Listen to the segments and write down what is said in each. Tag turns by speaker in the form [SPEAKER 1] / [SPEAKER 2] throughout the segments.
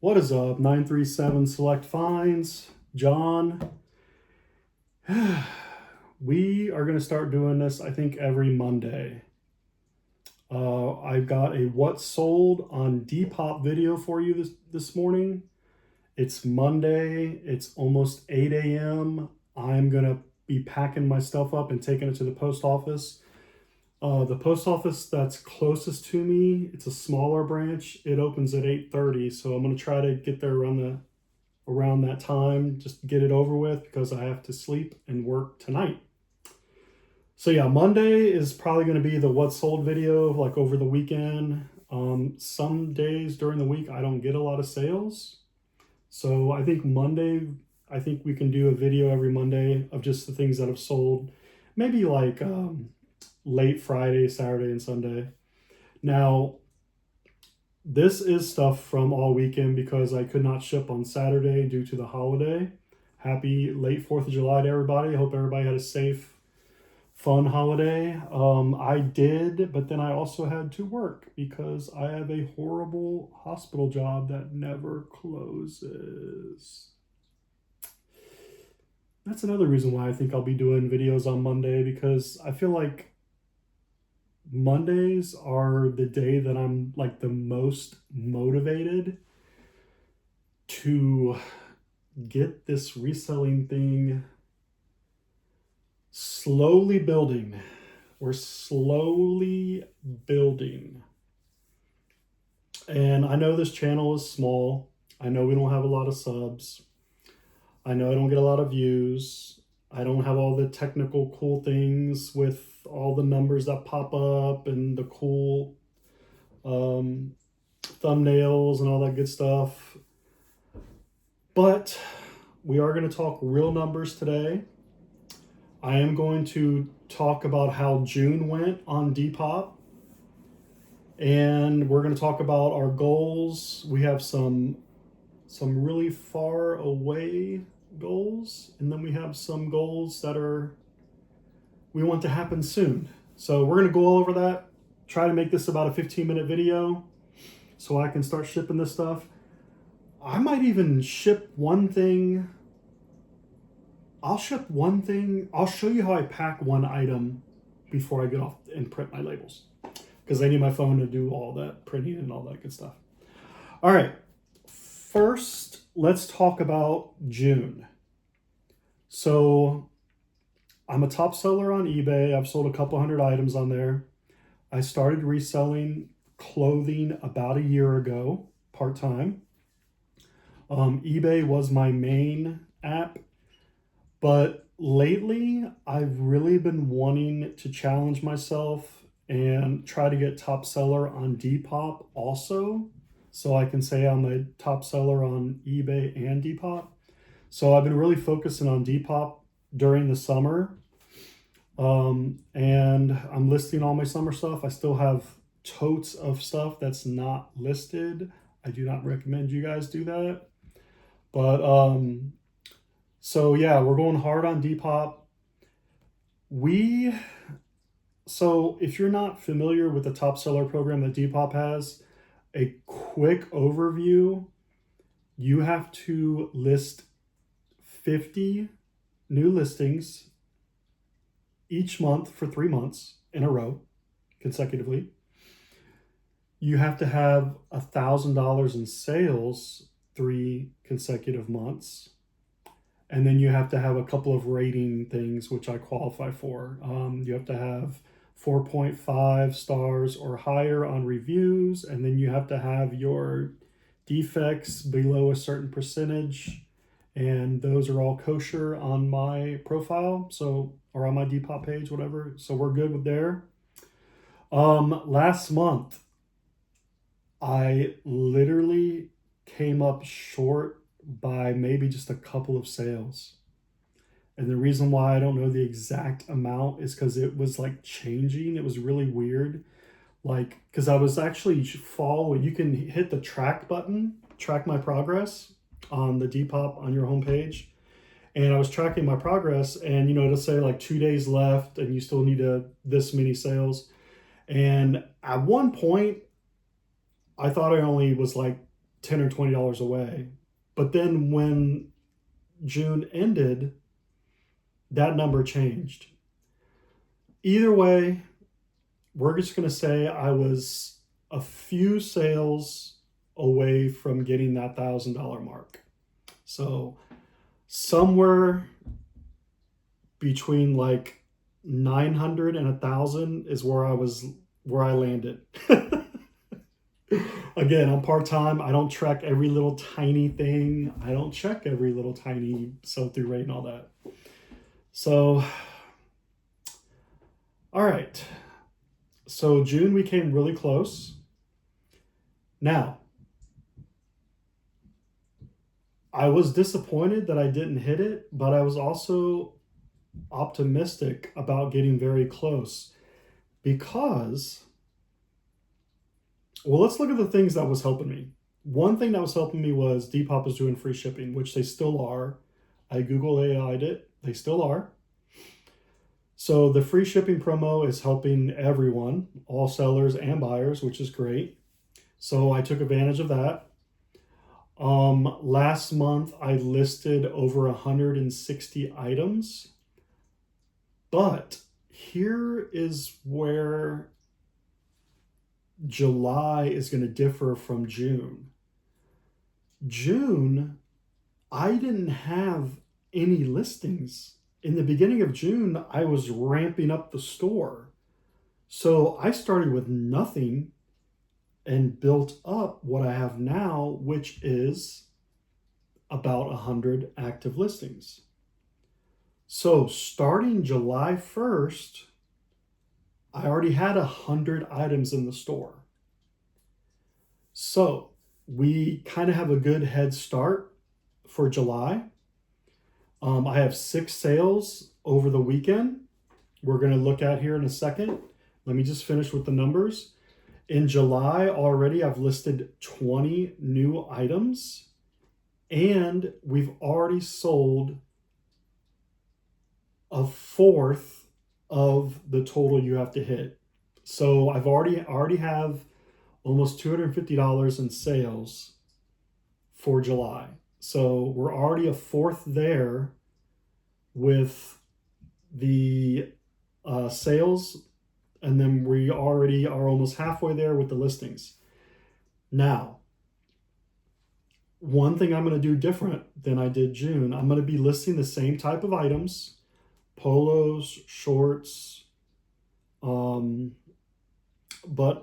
[SPEAKER 1] What is up? 937 Select Finds. John. We are going to start doing this, I think, every Monday. I've got a what sold on Depop video for you this morning. It's Monday. It's almost 8 a.m. I'm going to be packing my stuff up and taking it to the post office. The post office that's closest to me, it's a smaller branch. It opens at 8:30, so I'm going to try to get there around that time, just to get it over with because I have to sleep and work tonight. So yeah, Monday is probably going to be the what sold video, like over the weekend. Some days during the week I don't get a lot of sales, so I think we can do a video every Monday of just the things that have sold, maybe like late Friday, Saturday, and Sunday. Now, this is stuff from all weekend because I could not ship on Saturday due to the holiday. Happy late 4th of July to everybody. I hope everybody had a safe, fun holiday. I did, but then I also had to work because I have a horrible hospital job that never closes. That's another reason why I think I'll be doing videos on Monday, because I feel like Mondays are the day that I'm like the most motivated to get this reselling thing slowly building. We're slowly building. And I know this channel is small. I know we don't have a lot of subs. I know I don't get a lot of views. I don't have all the technical cool things with all the numbers that pop up and the cool thumbnails and all that good stuff. But we are going to talk real numbers today. I am going to talk about how June went on Depop. And we're going to talk about our goals. We have some really far away goals, and then we have some goals that we want to happen soon. So we're going to go over that, try to make this about a 15-minute video so I can start shipping this stuff. I might even ship one thing. I'll ship one thing. I'll show you how I pack one item before I get off and print my labels, because I need my phone to do all that printing and all that good stuff. All right. First, let's talk about June. So I'm a top seller on eBay. I've sold a couple hundred items on there. I started reselling clothing about a year ago, part-time. eBay was my main app, but lately I've really been wanting to challenge myself and try to get top seller on Depop also, so I can say I'm a top seller on eBay and Depop. So I've been really focusing on Depop during the summer. And I'm listing all my summer stuff. I still have totes of stuff that's not listed. I do not recommend you guys do that. But so yeah, we're going hard on Depop. So if you're not familiar with the top seller program that Depop has, a quick overview: you have to list 50 new listings each month for 3 months in a row consecutively. You have to have $1,000 in sales 3 consecutive months. And then you have to have a couple of rating things, which I qualify for. You have to have 4.5 stars or higher on reviews. And then you have to have your defects below a certain percentage. And those are all kosher on my profile, or on my Depop page, whatever. So we're good with there. Last month, I literally came up short by maybe just a couple of sales. And the reason why I don't know the exact amount is because it was like changing. It was really weird. Like, because I was actually following, you can hit the track button, track my progress on the Depop on your homepage. And I was tracking my progress, and it'll say like 2 days left and you still need this many sales. And at one point I thought I only was like $10 or $20 away. But then when June ended, that number changed. Either way, we're just going to say I was a few sales away from getting that $1,000 mark. So somewhere between like 900 and 1,000 is where I landed. Again, I'm part-time. I don't track every little tiny thing. I don't check every little tiny sell-through rate and all that. So, all right. So June, we came really close. Now, I was disappointed that I didn't hit it, but I was also optimistic about getting very close because, well, let's look at the things that was helping me. One thing that was helping me was Depop is doing free shipping, which they still are. I Google AI'd it. They still are. So the free shipping promo is helping everyone, all sellers and buyers, which is great. So I took advantage of that. Last month I listed over 160 items, but here is where July is going to differ from June. June, I didn't have any listings. In the beginning of June, I was ramping up the store. So I started with nothing and built up what I have now, which is about 100 active listings. So starting July 1st, I already had 100 items in the store. So we kind of have a good head start for July. I have 6 sales over the weekend. We're going to look at here in a second. Let me just finish with the numbers. In July already, I've listed 20 new items, and we've already sold a fourth of the total you have to hit. So I've already have almost $250 in sales for July. So we're already a fourth there with the sales, and then we already are almost halfway there with the listings. Now, one thing I'm going to do different than I did June, I'm going to be listing the same type of items, polos, shorts, but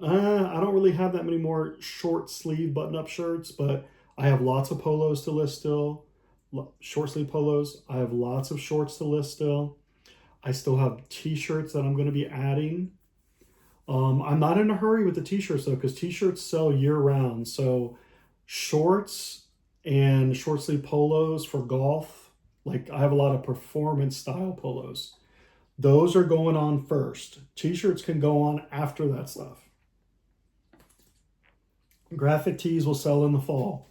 [SPEAKER 1] I don't really have that many more short sleeve button-up shirts, but I have lots of polos to list still, short sleeve polos. I have lots of shorts to list still. I still have t-shirts that I'm going to be adding. I'm not in a hurry with the t-shirts though, because t-shirts sell year round. So shorts and short sleeve polos for golf, like I have a lot of performance style polos. Those are going on first. T-shirts can go on after that stuff. Graphic tees will sell in the fall.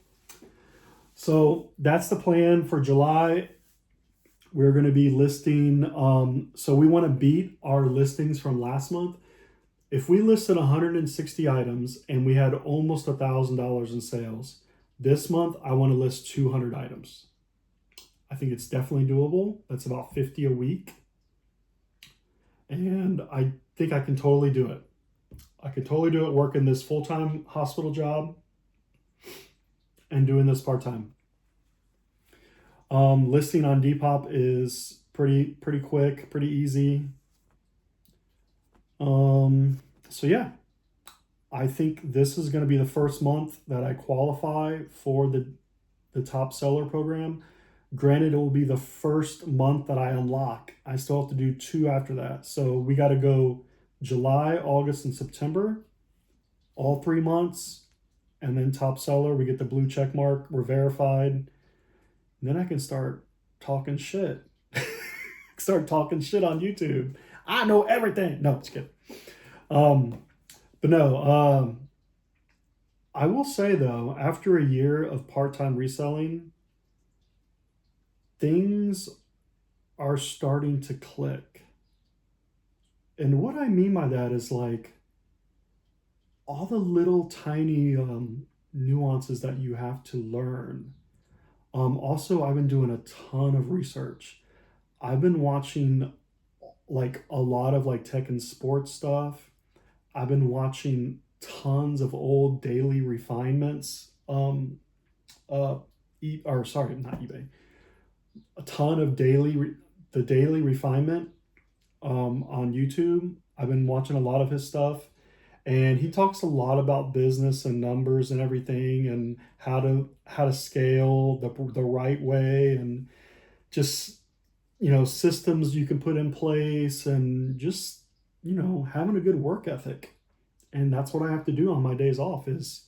[SPEAKER 1] So that's the plan for July. We're going to be listing, so we want to beat our listings from last month. If we listed 160 items and we had almost $1,000 in sales, this month I want to list 200 items. I think it's definitely doable. That's about 50 a week. And I think I can totally do it. I could totally do it working this full-time hospital job and doing this part-time. Listing on Depop is pretty quick, pretty easy. So yeah, I think this is going to be the first month that I qualify for the top seller program. Granted, it will be the first month that I unlock. I still have to do 2 after that. So we got to go July, August, and September, all 3 months, and then top seller. We get the blue check mark. We're verified. And then I can start talking shit. Start talking shit on YouTube. I know everything. No, just kidding. But no, I will say though, after a year of part-time reselling, things are starting to click. And what I mean by that is like all the little tiny nuanced nuances that you have to learn. Also, I've been doing a ton of research. I've been watching like a lot of like tech and sports stuff. I've been watching tons of old daily refinements. Or sorry, not eBay. A ton of the daily refinement on YouTube. I've been watching a lot of his stuff, and he talks a lot about business and numbers and everything, and how to scale the right way, and just systems you can put in place, and just having a good work ethic. And that's what I have to do on my days off. Is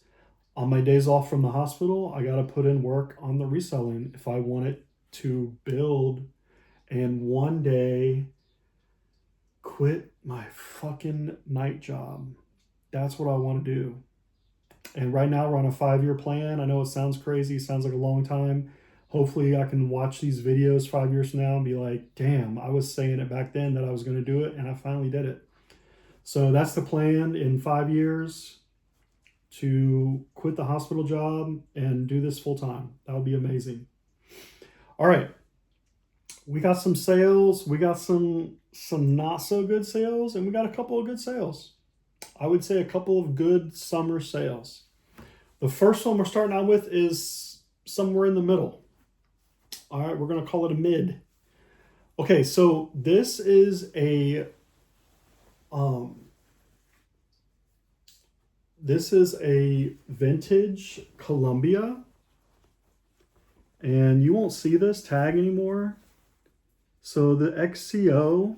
[SPEAKER 1] on my days off from the hospital, I got to put in work on the reselling if I want it to build, and one day quit my fucking night job. That's what I want to do. And right now we're on a 5-year plan. I know it sounds crazy, sounds like a long time. Hopefully I can watch these videos 5 years from now and be like, damn, I was saying it back then that I was going to do it, and I finally did it. So that's the plan in 5 years, to quit the hospital job and do this full time. That would be amazing. All right. We got some sales. We got some not so good sales, and we got a couple of good sales. I would say a couple of good summer sales. The first one we're starting out with is somewhere in the middle. All right, we're going to call it a mid. Okay, so this is a vintage Columbia, and you won't see this tag anymore. So the XCO,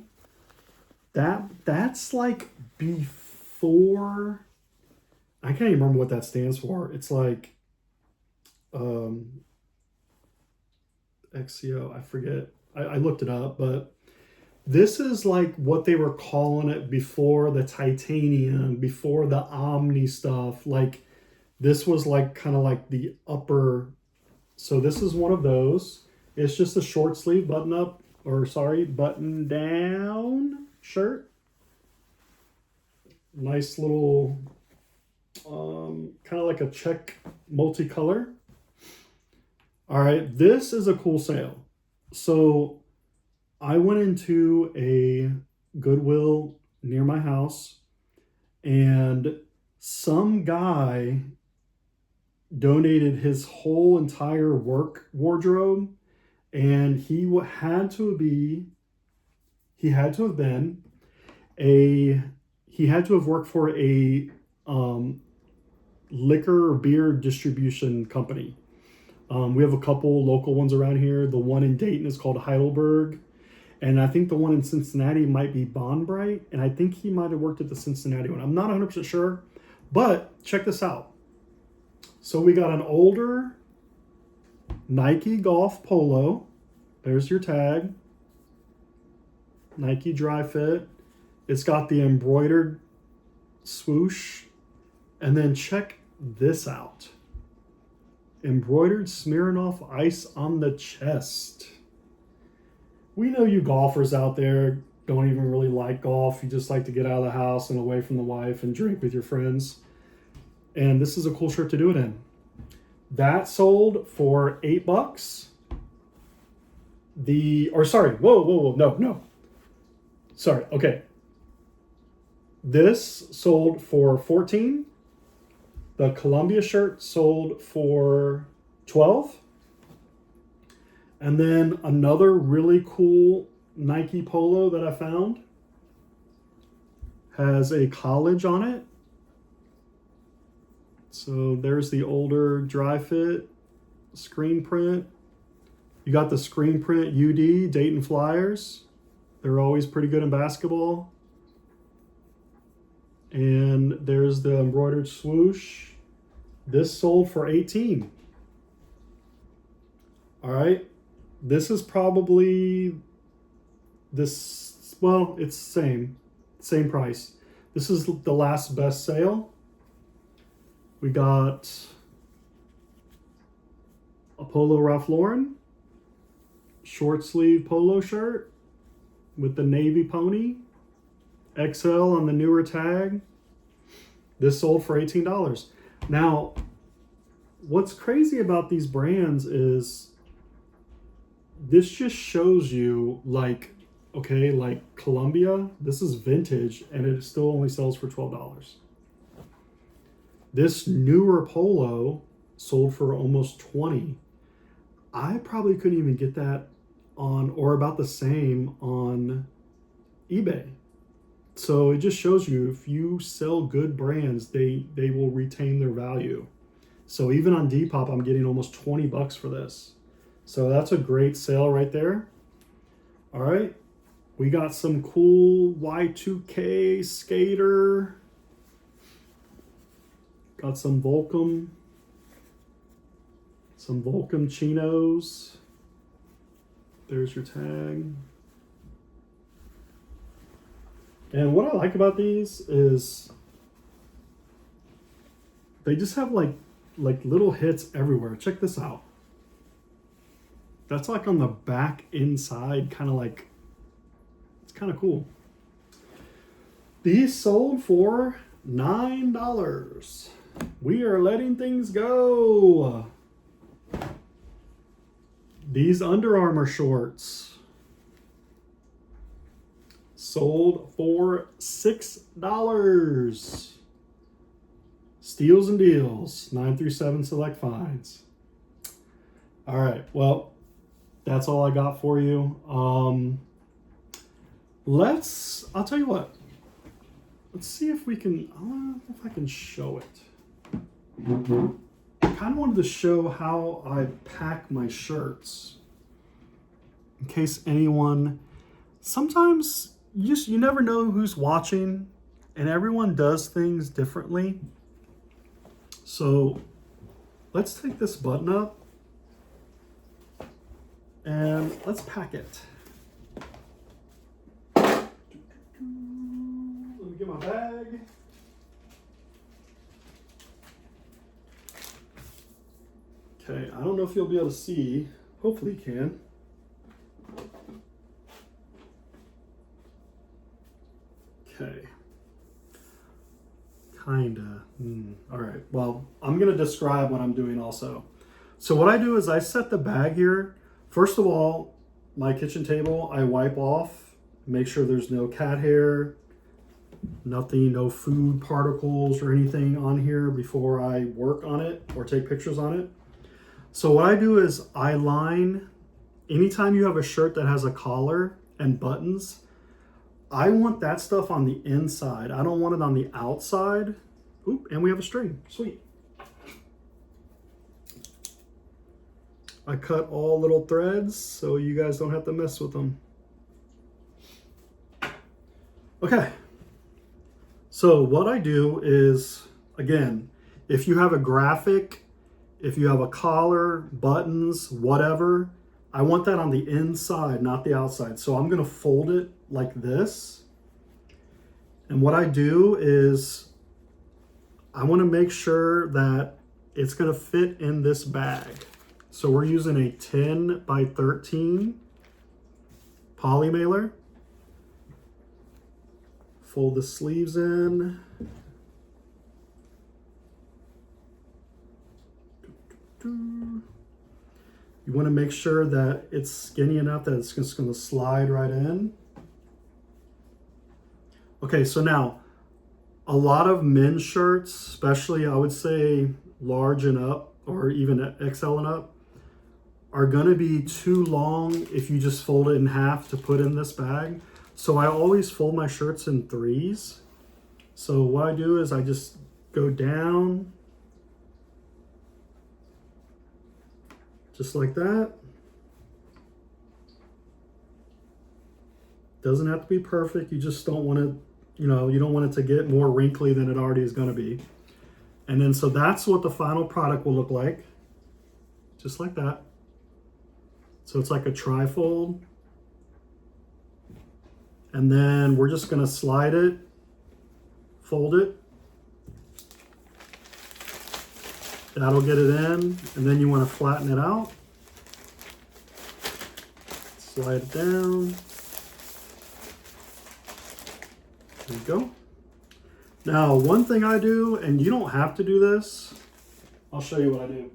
[SPEAKER 1] that's like before, I can't even remember what that stands for. It's like XCO, I forget. I looked it up, but this is like what they were calling it before the titanium, before the Omni stuff. Like this was like kind of like the upper. So this is one of those. It's just a short sleeve button down shirt. Nice little kind of like a check multicolor. All right, this is a cool sale. So I went into a Goodwill near my house, and some guy donated his whole entire work wardrobe, and he had to have worked for a liquor or beer distribution company. We have a couple local ones around here. The one in Dayton is called Heidelberg, and I think the one in Cincinnati might be Bonbright, and I think he might have worked at the Cincinnati one. I'm not 100% sure, but check this out. So we got an older Nike Golf Polo. There's your tag. Nike Dry Fit. It's got the embroidered swoosh. And then check this out. Embroidered Smirnoff Ice on the chest. We know you golfers out there don't even really like golf. You just like to get out of the house and away from the wife and drink with your friends. And this is a cool shirt to do it in. That sold for $8. No. Sorry, okay. This sold for $14. The Columbia shirt sold for $12. And then another really cool Nike polo that I found has a college on it. So there's the older dry fit screen print. You got the screen print UD Dayton Flyers. They're always pretty good in basketball. And there's the embroidered swoosh. This sold for $18. All right. This is probably it's same price. This is the last best sale. We got a Polo Ralph Lauren short sleeve polo shirt with the navy pony, XL on the newer tag. This sold for $18. Now, what's crazy about these brands is this just shows you, like, okay, like Columbia, this is vintage and it still only sells for $12. This newer polo sold for almost 20. I probably couldn't even get that on, or about the same on eBay. So it just shows you, if you sell good brands, they will retain their value. So even on Depop, I'm getting almost 20 bucks for this. So that's a great sale right there. All right, we got some cool Y2K skater. Got some Volcom chinos. There's your tag. And what I like about these is they just have like little hits everywhere. Check this out. That's like on the back inside, kind of like, it's kind of cool. These sold for $9. We are letting things go. These Under Armour shorts sold for $6. Steals and deals, 937 select finds. All right, well, that's all I got for you. I'll tell you what, let's see if we can, I don't know if I can show it. I kind of wanted to show how I pack my shirts. In case anyone, sometimes you never know who's watching, and everyone does things differently. So let's take this button up and let's pack it. Let me get my bag. Okay, I don't know if you'll be able to see. Hopefully you can. Okay. Kinda. All right. Well, I'm going to describe what I'm doing also. So what I do is I set the bag here. First of all, my kitchen table, I wipe off, make sure there's no cat hair, nothing, no food particles or anything on here before I work on it or take pictures on it. So what I do is I line, anytime you have a shirt that has a collar and buttons, I want that stuff on the inside. I don't want it on the outside. Oop, and we have a string. Sweet. I cut all little threads so you guys don't have to mess with them. Okay. So what I do is, again, if you have a graphic, if you have a collar, buttons, whatever, I want that on the inside, not the outside. So I'm going to fold it like this. And what I do is I want to make sure that it's going to fit in this bag. So we're using a 10 by 13 poly mailer. Fold the sleeves in. You want to make sure that it's skinny enough that it's just going to slide right in. Okay, so now a lot of men's shirts, especially I would say large and up or even XL and up, are going to be too long if you just fold it in half to put in this bag. So I always fold my shirts in threes. So what I do is I just go down just like that. Doesn't have to be perfect. You just don't want to, you don't want it to get more wrinkly than it already is going to be. And then, so that's what the final product will look like. Just like that. So it's like a tri-fold. And then we're just going to slide it, fold it. That'll get it in. And then you want to flatten it out. Slide it down. There you go. Now, one thing I do, and you don't have to do this, I'll show you what I do.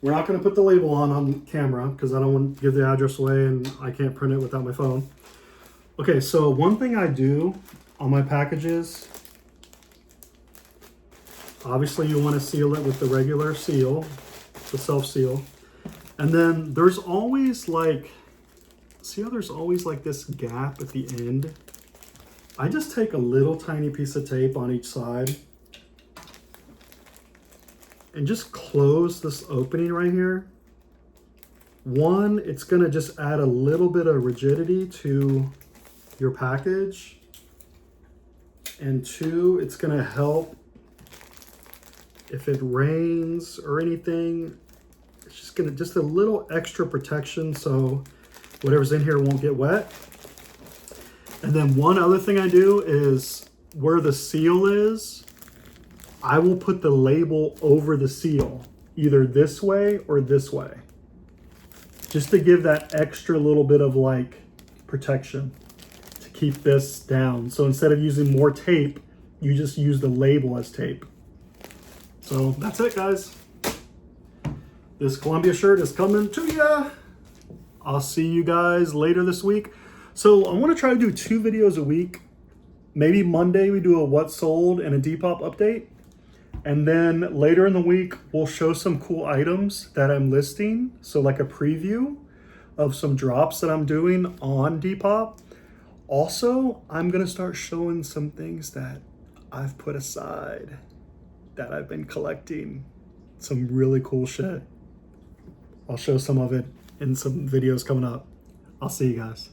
[SPEAKER 1] We're not going to put the label on camera because I don't want to give the address away and I can't print it without my phone. Okay, so one thing I do on my packages, obviously you want to seal it with the regular seal, the self-seal. And then there's always like, see how there's always like this gap at the end? I just take a little tiny piece of tape on each side and just close this opening right here. One, it's gonna just add a little bit of rigidity to your package. And two, it's gonna help if it rains or anything. It's just gonna, just a little extra protection so whatever's in here won't get wet. And then one other thing I do is where the seal is, I will put the label over the seal, either this way or this way, just to give that extra little bit of like protection to keep this down. So instead of using more tape, you just use the label as tape. So that's it, guys. This Columbia shirt is coming to ya. I'll see you guys later this week. So I want to try to do 2 videos a week. Maybe Monday we do a what sold and a Depop update. And then later in the week, we'll show some cool items that I'm listing. So like a preview of some drops that I'm doing on Depop. Also, I'm going to start showing some things that I've put aside that I've been collecting. Some really cool shit. I'll show some of it in some videos coming up. I'll see you guys.